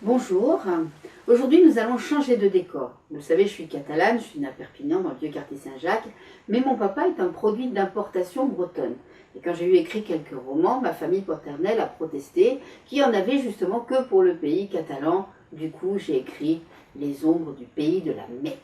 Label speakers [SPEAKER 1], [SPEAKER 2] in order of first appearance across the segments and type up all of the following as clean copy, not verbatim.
[SPEAKER 1] Bonjour, aujourd'hui nous allons changer de décor. Vous savez, je suis catalane, je suis née à Perpignan dans le vieux quartier Saint-Jacques, mais mon papa est un produit d'importation bretonne. Et quand j'ai eu écrit quelques romans, ma famille paternelle a protesté qu'il n'y en avait justement que pour le pays catalan. Du coup, j'ai écrit Les ombres du pays de la Mai.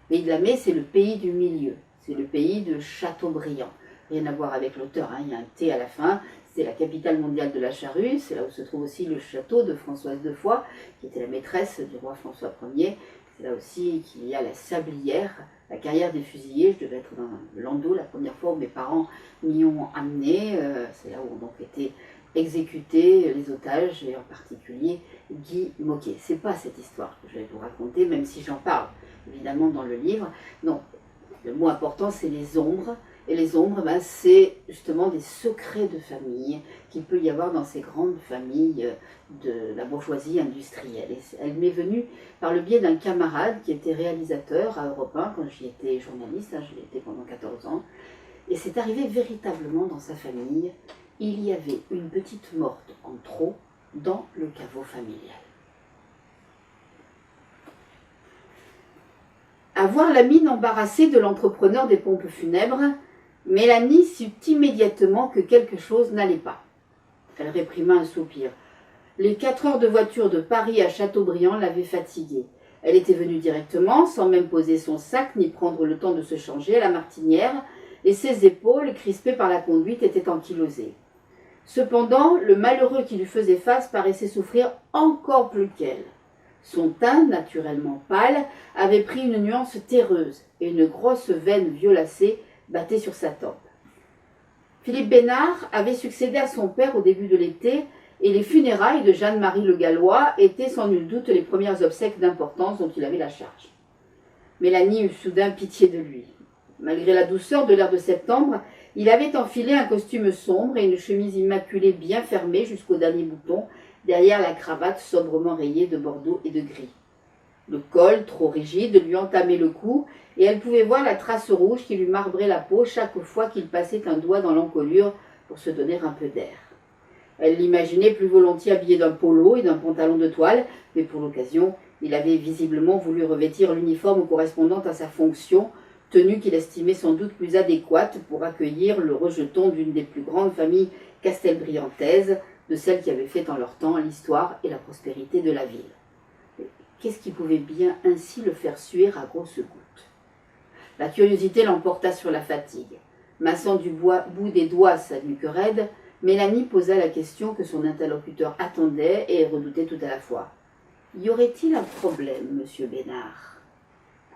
[SPEAKER 1] Le pays de la Mai, c'est le pays du milieu, c'est le pays de Chateaubriand. Rien à voir avec l'auteur, il y a un T à la fin. C'est la capitale mondiale de la charrue, c'est là où se trouve aussi le château de Françoise de Foix, qui était la maîtresse du roi François Ier. C'est là aussi qu'il y a la sablière, la carrière des fusillés. Je devais être dans le landau la première fois où mes parents m'y ont amené. C'est là où ont donc été exécutés les otages, et en particulier Guy Môquet. C'est pas cette histoire que je vais vous raconter, même si j'en parle évidemment dans le livre. Non, le mot important c'est les ombres. Et les ombres, c'est justement des secrets de famille qu'il peut y avoir dans ces grandes familles de la bourgeoisie industrielle. Et elle m'est venue par le biais d'un camarade qui était réalisateur à Europe 1 quand j'y étais journaliste, je l'ai été pendant 14 ans. Et c'est arrivé véritablement dans sa famille. Il y avait une petite morte en trop dans le caveau familial. À voir la mine embarrassée de l'entrepreneur des pompes funèbres, Mélanie sut immédiatement que quelque chose n'allait pas. Elle réprima un soupir. Les 4 heures de voiture de Paris à Chateaubriand l'avaient fatiguée. Elle était venue directement, sans même poser son sac ni prendre le temps de se changer, à la Martinière, et ses épaules, crispées par la conduite, étaient ankylosées. Cependant, le malheureux qui lui faisait face paraissait souffrir encore plus qu'elle. Son teint, naturellement pâle, avait pris une nuance terreuse, et une grosse veine violacée battait sur sa tempe. Philippe Besnard avait succédé à son père au début de l'été, et les funérailles de Jeanne-Marie Le Gallois étaient sans nul doute les premières obsèques d'importance dont il avait la charge. Mélanie eut soudain pitié de lui. Malgré la douceur de l'air de septembre, il avait enfilé un costume sombre et une chemise immaculée bien fermée jusqu'au dernier bouton, derrière la cravate sobrement rayée de bordeaux et de gris. Le col, trop rigide, lui entamait le cou, et elle pouvait voir la trace rouge qui lui marbrait la peau chaque fois qu'il passait un doigt dans l'encolure pour se donner un peu d'air. Elle l'imaginait plus volontiers habillé d'un polo et d'un pantalon de toile, mais pour l'occasion, il avait visiblement voulu revêtir l'uniforme correspondant à sa fonction, tenue qu'il estimait sans doute plus adéquate pour accueillir le rejeton d'une des plus grandes familles castelbriantaises, de celles qui avaient fait en leur temps l'histoire et la prospérité de la ville. Qu'est-ce qui pouvait bien ainsi le faire suer à grosses gouttes? La curiosité l'emporta sur la fatigue. Massant du bout des doigts sa nuque raide, Mélanie posa la question que son interlocuteur attendait et redoutait tout à la fois. Y aurait-il un problème, monsieur Besnard?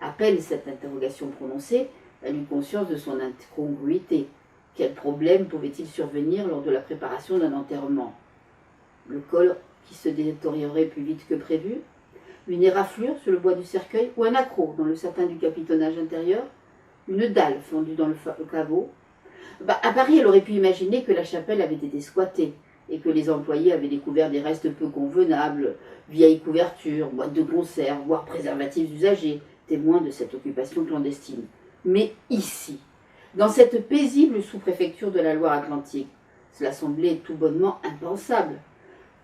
[SPEAKER 1] À peine cette interrogation prononcée, elle eut conscience de son incongruité. Quel problème pouvait-il survenir lors de la préparation d'un enterrement? Le col qui se détériorerait plus vite que prévu? Une éraflure sur le bois du cercueil, ou un accroc dans le satin du capitonnage intérieur, une dalle fendue dans le caveau. À Paris, elle aurait pu imaginer que la chapelle avait été squattée et que les employés avaient découvert des restes peu convenables, vieilles couvertures, boîtes de conserve, voire préservatifs usagés, témoins de cette occupation clandestine. Mais ici, dans cette paisible sous-préfecture de la Loire-Atlantique, cela semblait tout bonnement impensable.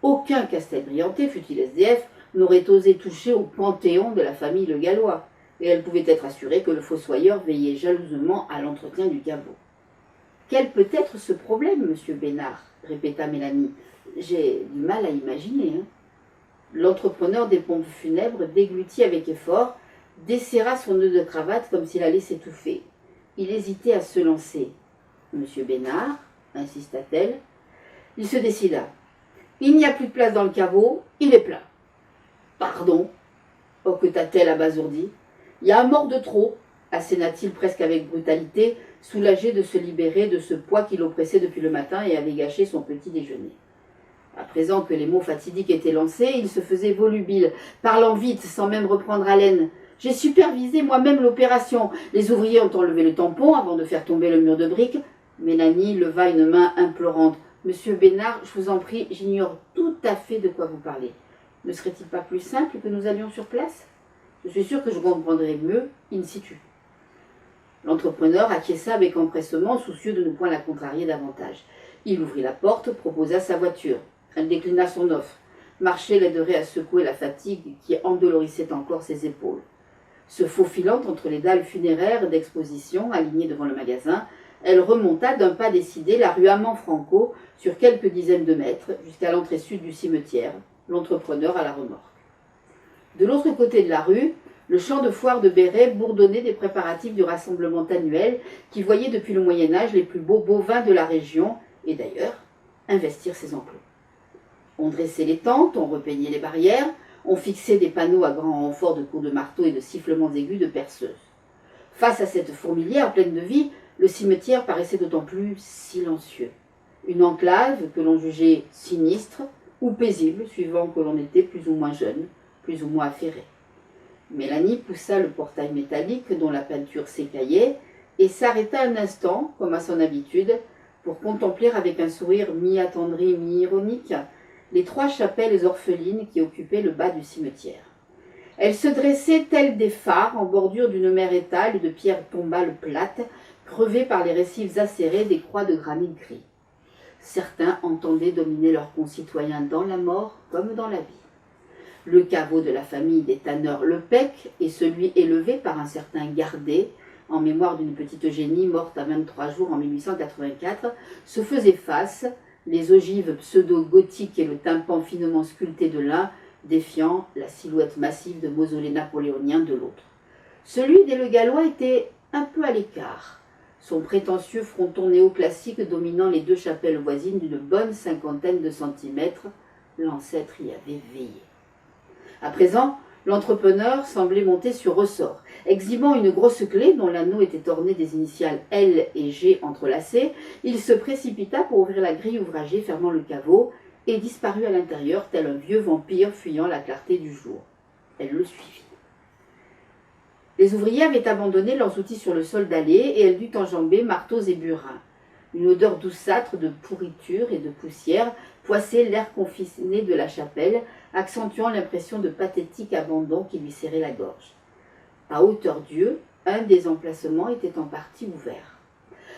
[SPEAKER 1] Aucun Castelbriantais, fût-il SDF, n'aurait osé toucher au panthéon de la famille Le Gallois, et elle pouvait être assurée que le fossoyeur veillait jalousement à l'entretien du caveau. « Quel peut être ce problème, monsieur Besnard ?» répéta Mélanie. « J'ai du mal à imaginer. » L'entrepreneur des pompes funèbres déglutit avec effort, desserra son nœud de cravate comme s'il allait s'étouffer. Il hésitait à se lancer. « Monsieur Besnard ?» insista-t-elle. Il se décida. « Il n'y a plus de place dans le caveau, il est plein. » « Pardon » hoqueta-t-elle abasourdie. « Il y a un mort de trop » asséna-t-il presque avec brutalité, soulagé de se libérer de ce poids qui l'oppressait depuis le matin et avait gâché son petit déjeuner. À présent que les mots fatidiques étaient lancés, il se faisait volubile, parlant vite, sans même reprendre haleine. « J'ai supervisé moi-même l'opération. Les ouvriers ont enlevé le tampon avant de faire tomber le mur de briques. » Mélanie leva une main implorante. « Monsieur Besnard, je vous en prie, j'ignore tout à fait de quoi vous parlez. Ne serait-il pas plus simple que nous allions sur place? Je suis sûr que je comprendrai mieux in situ. » L'entrepreneur acquiesça avec empressement, soucieux de ne point la contrarier davantage. Il ouvrit la porte, proposa sa voiture. Elle déclina son offre. marcher l'aiderait à secouer la fatigue qui endolorissait encore ses épaules. Se faufilant entre les dalles funéraires d'exposition alignées devant le magasin, elle remonta d'un pas décidé la rue Amand-Franco sur quelques dizaines de mètres jusqu'à l'entrée sud du cimetière, l'entrepreneur à la remorque. De l'autre côté de la rue, le champ de foire de Béret bourdonnait des préparatifs du rassemblement annuel qui voyait depuis le Moyen-Âge les plus beaux bovins de la région et d'ailleurs investir ses enclos. On dressait les tentes, on repeignait les barrières, on fixait des panneaux à grand renfort de coups de marteau et de sifflements aigus de perceuses. Face à cette fourmilière pleine de vie, le cimetière paraissait d'autant plus silencieux. Une enclave que l'on jugeait sinistre ou paisible, suivant que l'on était plus ou moins jeune, plus ou moins affairé. Mélanie poussa le portail métallique dont la peinture s'écaillait et s'arrêta un instant, comme à son habitude, pour contempler avec un sourire mi-attendri, mi-ironique, les 3 chapelles orphelines qui occupaient le bas du cimetière. Elles se dressaient telles des phares en bordure d'une mer étale de pierres tombales plates, crevées par les récifs acérés des croix de granit gris. Certains entendaient dominer leurs concitoyens dans la mort comme dans la vie. Le caveau de la famille des tanneurs Lepec et celui élevé par un certain Gardet, en mémoire d'une petite Eugénie morte à 23 jours en 1884, se faisaient face, les ogives pseudo-gothiques et le tympan finement sculpté de l'un défiant la silhouette massive de mausolée napoléonien de l'autre. Celui des Le Gallois était un peu à l'écart, son prétentieux fronton néoclassique dominant les 2 chapelles voisines d'une bonne 50aine de centimètres, l'ancêtre y avait veillé. À présent, l'entrepreneur semblait monter sur ressort. Exhibant une grosse clé dont l'anneau était orné des initiales L et G entrelacées, il se précipita pour ouvrir la grille ouvragée fermant le caveau et disparut à l'intérieur tel un vieux vampire fuyant la clarté du jour. Elle le suivit. Les ouvriers avaient abandonné leurs outils sur le sol dallé et elle dut enjamber marteaux et burins. Une odeur douceâtre de pourriture et de poussière poissait l'air confiné de la chapelle, accentuant l'impression de pathétique abandon qui lui serrait la gorge. À hauteur d'yeux, un des emplacements était en partie ouvert.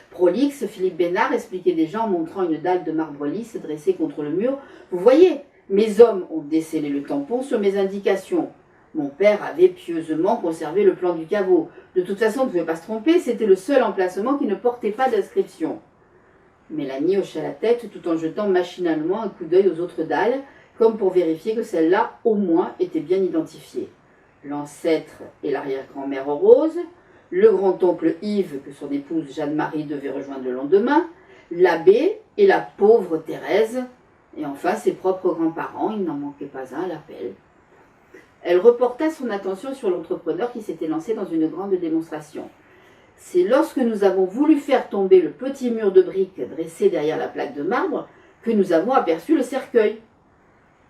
[SPEAKER 1] Prolixe, Philippe Bénard expliquait déjà en montrant une dalle de marbre lisse dressée contre le mur. « Vous voyez, mes hommes ont décellé le tampon sur mes indications. Mon père avait pieusement conservé le plan du caveau. De toute façon, on ne pouvait pas se tromper, c'était le seul emplacement qui ne portait pas d'inscription. » Mélanie hocha la tête tout en jetant machinalement un coup d'œil aux autres dalles, comme pour vérifier que celle-là, au moins, était bien identifiée. L'ancêtre et l'arrière-grand-mère Rose, le grand-oncle Yves, que son épouse Jeanne-Marie devait rejoindre le lendemain, l'abbé et la pauvre Thérèse, et enfin ses propres grands-parents, il n'en manquait pas un à l'appel. Elle reporta son attention sur l'entrepreneur qui s'était lancé dans une grande démonstration. C'est lorsque nous avons voulu faire tomber le petit mur de briques dressé derrière la plaque de marbre que nous avons aperçu le cercueil.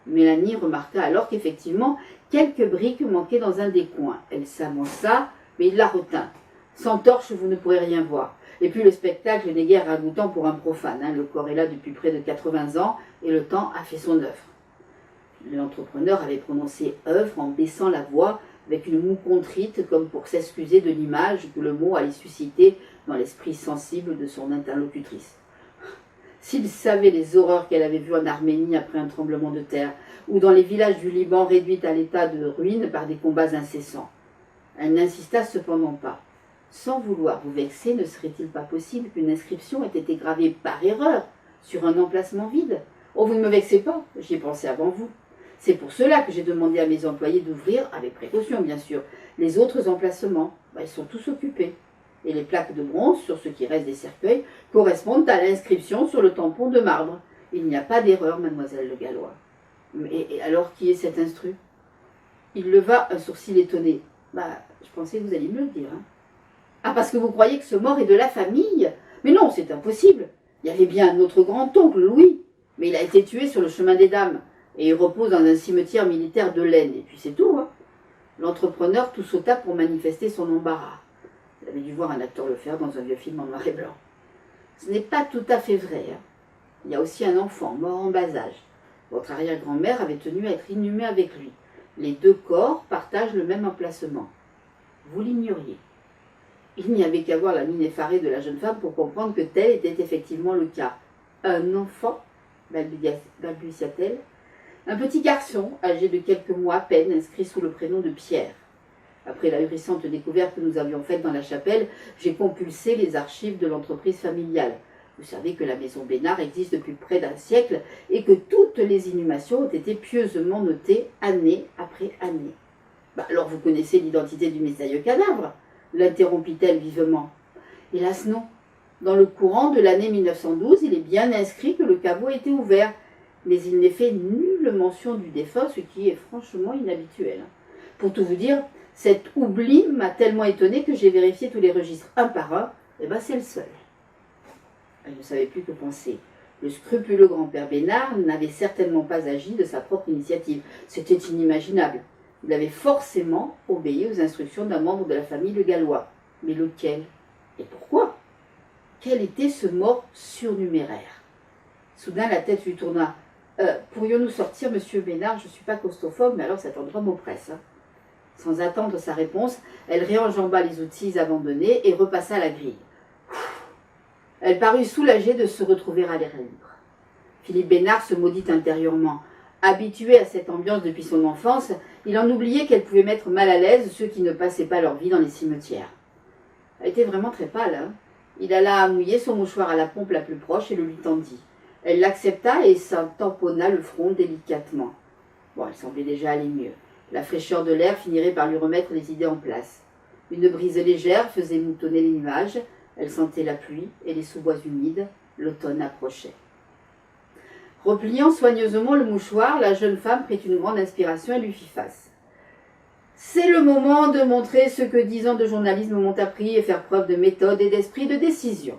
[SPEAKER 1] Mélanie remarqua alors qu'effectivement, quelques briques manquaient dans un des coins. Elle s'amança, mais il la retint. Sans torche, vous ne pourrez rien voir. Et puis le spectacle n'est guère ragoûtant pour un profane. Le corps est là depuis près de 80 ans et le temps a fait son œuvre. L'entrepreneur avait prononcé œuvre en baissant la voix avec une moue contrite comme pour s'excuser de l'image que le mot allait susciter dans l'esprit sensible de son interlocutrice. S'il savait les horreurs qu'elle avait vues en Arménie après un tremblement de terre, ou dans les villages du Liban réduits à l'état de ruine par des combats incessants. Elle n'insista cependant pas. Sans vouloir vous vexer, ne serait-il pas possible qu'une inscription ait été gravée par erreur sur un emplacement vide? Oh, vous ne me vexez pas, j'y ai pensé avant vous. C'est pour cela que j'ai demandé à mes employés d'ouvrir, avec précaution bien sûr, les autres emplacements. Ils sont tous occupés. Et les plaques de bronze, sur ce qui reste des cercueils, correspondent à l'inscription sur le tampon de marbre. Il n'y a pas d'erreur, mademoiselle Le Gallois. Mais alors, qui est cet instru? Il leva un sourcil étonné. Je pensais que vous alliez me le dire. Ah, parce que vous croyez que ce mort est de la famille? Mais non, c'est impossible. Il y avait bien un autre grand-oncle, Louis. Mais il a été tué sur le chemin des dames. Et il repose dans un cimetière militaire de l'Aisne. Et puis c'est tout. L'entrepreneur tout sauta pour manifester son embarras. Vous avez dû voir un acteur le faire dans un vieux film en noir et blanc. Ce n'est pas tout à fait vrai. Il y a aussi un enfant mort en bas âge. Votre arrière-grand-mère avait tenu à être inhumée avec lui. Les deux corps partagent le même emplacement. Vous l'ignoriez. Il n'y avait qu'à voir la mine effarée de la jeune femme pour comprendre que tel était effectivement le cas. Un enfant, balbutia-t-elle. Un petit garçon, âgé de quelques mois à peine, inscrit sous le prénom de Pierre. Après la récente découverte que nous avions faite dans la chapelle, j'ai compulsé les archives de l'entreprise familiale. Vous savez que la maison Bénard existe depuis près d'un siècle et que toutes les inhumations ont été pieusement notées année après année. Alors vous connaissez l'identité du mystérieux cadavre, l'interrompit-elle vivement. Hélas non. Dans le courant de l'année 1912, il est bien inscrit que le caveau était ouvert, mais il n'est fait nulle mention du défunt, ce qui est franchement inhabituel. Pour tout vous dire, cet oubli m'a tellement étonné que j'ai vérifié tous les registres un par un, et c'est le seul. Elle ne savait plus que penser. Le scrupuleux grand-père Bénard n'avait certainement pas agi de sa propre initiative. C'était inimaginable. Il avait forcément obéi aux instructions d'un membre de la famille Le Gallois. Mais lequel? Et pourquoi? Quel était ce mort surnuméraire? Soudain, la tête lui tourna. Pourrions-nous sortir, monsieur Bénard? Je ne suis pas claustrophobe, mais alors cet endroit m'oppresse. Sans attendre sa réponse, elle réenjamba les outils abandonnés et repassa à la grille. Elle parut soulagée de se retrouver à l'air libre. Philippe Bénard se maudit intérieurement. Habitué à cette ambiance depuis son enfance, il en oubliait qu'elle pouvait mettre mal à l'aise ceux qui ne passaient pas leur vie dans les cimetières. Elle était vraiment très pâle. Il alla mouiller son mouchoir à la pompe la plus proche et le lui tendit. Elle l'accepta et s'en tamponna le front délicatement. Elle semblait déjà aller mieux. La fraîcheur de l'air finirait par lui remettre les idées en place. Une brise légère faisait moutonner les nuages. Elle sentait la pluie et les sous-bois humides. L'automne approchait. Repliant soigneusement le mouchoir, la jeune femme prit une grande inspiration et lui fit face. « C'est le moment de montrer ce que 10 ans de journalisme m'ont appris et faire preuve de méthode et d'esprit de décision.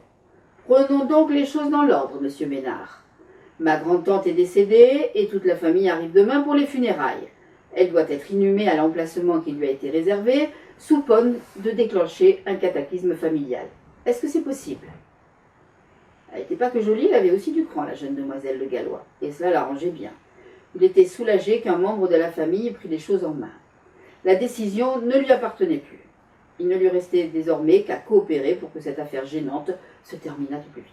[SPEAKER 1] Prenons donc les choses dans l'ordre, monsieur Bénard. Ma grand-tante est décédée et toute la famille arrive demain pour les funérailles. Elle doit être inhumée à l'emplacement qui lui a été réservé, sous peine de déclencher un cataclysme familial. Est-ce que c'est possible ?» Elle n'était pas que jolie, elle avait aussi du cran, la jeune demoiselle Le Gallois, et cela l'arrangeait bien. Il était soulagé qu'un membre de la famille ait pris les choses en main. La décision ne lui appartenait plus. Il ne lui restait désormais qu'à coopérer pour que cette affaire gênante se terminât au plus vite.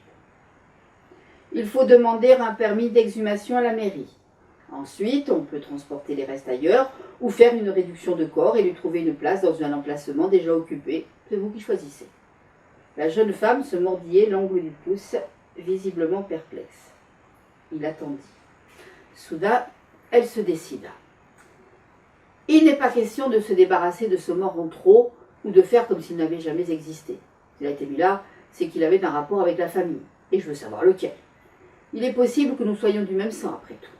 [SPEAKER 1] Il faut demander un permis d'exhumation à la mairie. Ensuite, on peut transporter les restes ailleurs ou faire une réduction de corps et lui trouver une place dans un emplacement déjà occupé. C'est vous qui choisissez. La jeune femme se mordillait l'ongle du pouce, visiblement perplexe. Il attendit. Soudain, elle se décida. Il n'est pas question de se débarrasser de ce mort en trop ou de faire comme s'il n'avait jamais existé. S'il a été mis là, c'est qu'il avait un rapport avec la famille, et je veux savoir lequel. Il est possible que nous soyons du même sang après tout.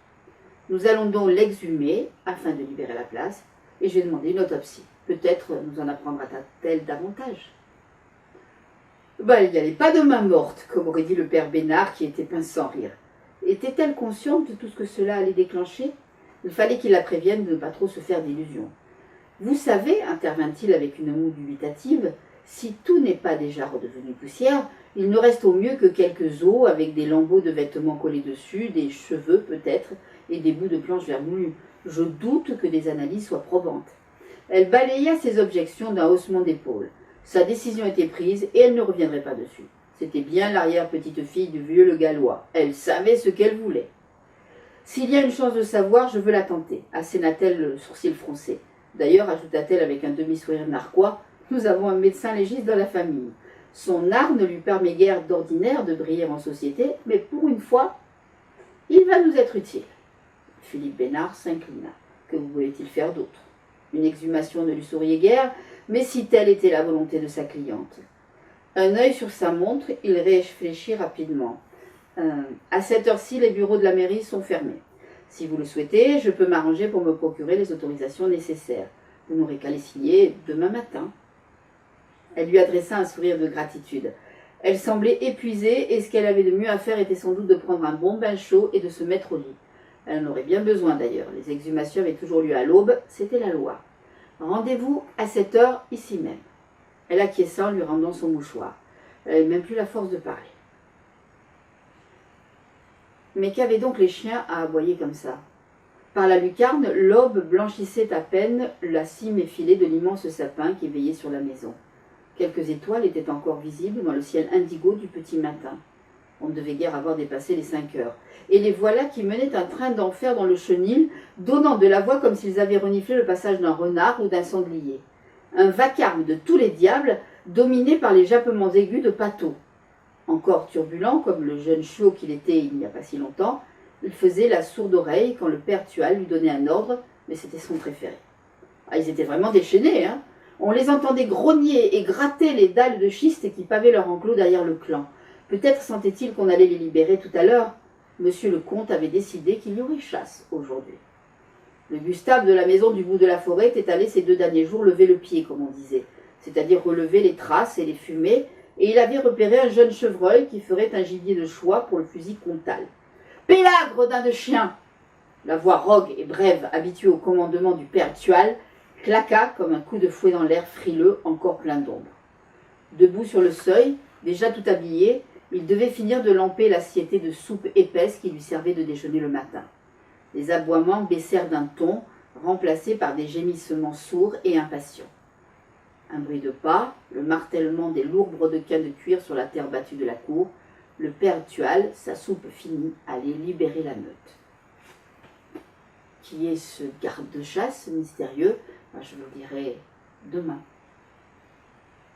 [SPEAKER 1] Nous allons donc l'exhumer afin de libérer la place, et je vais demander une autopsie. Peut-être nous en apprendra-t-elle davantage. Il n'y avait pas de main morte, comme aurait dit le père Bénard qui était pince sans rire. Était-elle consciente de tout ce que cela allait déclencher? Il fallait qu'il la prévienne de ne pas trop se faire d'illusions. Vous savez, intervint-il avec une moue dubitative, si tout n'est pas déjà redevenu poussière, il ne reste au mieux que quelques os avec des lambeaux de vêtements collés dessus, des cheveux peut-être, et des bouts de planches vermoulues. Je doute que des analyses soient probantes. Elle balaya ses objections d'un haussement d'épaule. Sa décision était prise et elle ne reviendrait pas dessus. C'était bien l'arrière-petite-fille du vieux Le Gallois. Elle savait ce qu'elle voulait. S'il y a une chance de savoir, je veux la tenter, asséna-t-elle le sourcil froncé. D'ailleurs, ajouta-t-elle avec un demi-sourire narquois, nous avons un médecin légiste dans la famille. Son art ne lui permet guère d'ordinaire de briller en société, mais pour une fois, il va nous être utile. Philippe Bénard s'inclina. Que voulait-il faire d'autre? Une exhumation ne lui souriait guère, mais si telle était la volonté de sa cliente. Un œil sur sa montre, il réfléchit rapidement. À cette heure-ci, les bureaux de la mairie sont fermés. Si vous le souhaitez, je peux m'arranger pour me procurer les autorisations nécessaires. Vous n'aurez qu'à les signer demain matin. Elle lui adressa un sourire de gratitude. Elle semblait épuisée et ce qu'elle avait de mieux à faire était sans doute de prendre un bon bain chaud et de se mettre au lit. Elle en aurait bien besoin d'ailleurs. Les exhumations avaient toujours lieu à l'aube, c'était la loi. Rendez-vous à cette heure, ici même. Elle acquiesça en lui rendant son mouchoir. Elle n'avait même plus la force de parler. Mais qu'avaient donc les chiens à aboyer comme ça? Par la lucarne, l'aube blanchissait à peine la cime effilée de l'immense sapin qui veillait sur la maison. Quelques étoiles étaient encore visibles dans le ciel indigo du petit matin. On ne devait guère avoir dépassé les 5 heures. Et les voilà qui menaient un train d'enfer dans le chenil, donnant de la voix comme s'ils avaient reniflé le passage d'un renard ou d'un sanglier. Un vacarme de tous les diables, dominé par les jappements aigus de Pato. Encore turbulent, comme le jeune chiot qu'il était il n'y a pas si longtemps, il faisait la sourde oreille quand le père Tual lui donnait un ordre, mais c'était son préféré. Ah, ils étaient vraiment déchaînés, hein. On les entendait grogner et gratter les dalles de schiste qui pavaient leur enclos derrière le clan. Peut-être sentait-il qu'on allait les libérer tout à l'heure. Monsieur le comte avait décidé qu'il y aurait chasse aujourd'hui. Le Gustave de la maison du bout de la forêt était allé ces 2 derniers jours lever le pied, comme on disait, c'est-à-dire relever les traces et les fumées, et il avait repéré un jeune chevreuil qui ferait un gibier de choix pour le fusil comtal. « Pélagre d'un de chien !» La voix rogue et brève, habituée au commandement du père Tual, claqua comme un coup de fouet dans l'air frileux, encore plein d'ombre. Debout sur le seuil, déjà tout habillé, il devait finir de lamper l'assiette de soupe épaisse qui lui servait de déjeuner le matin. Les aboiements baissèrent d'un ton, remplacés par des gémissements sourds et impatients. Un bruit de pas, le martèlement des lourds brodequins de cuir sur la terre battue de la cour, le père Tual, sa soupe finie, allait libérer la meute. Qui est ce garde-chasse mystérieux? Je vous le dirai demain.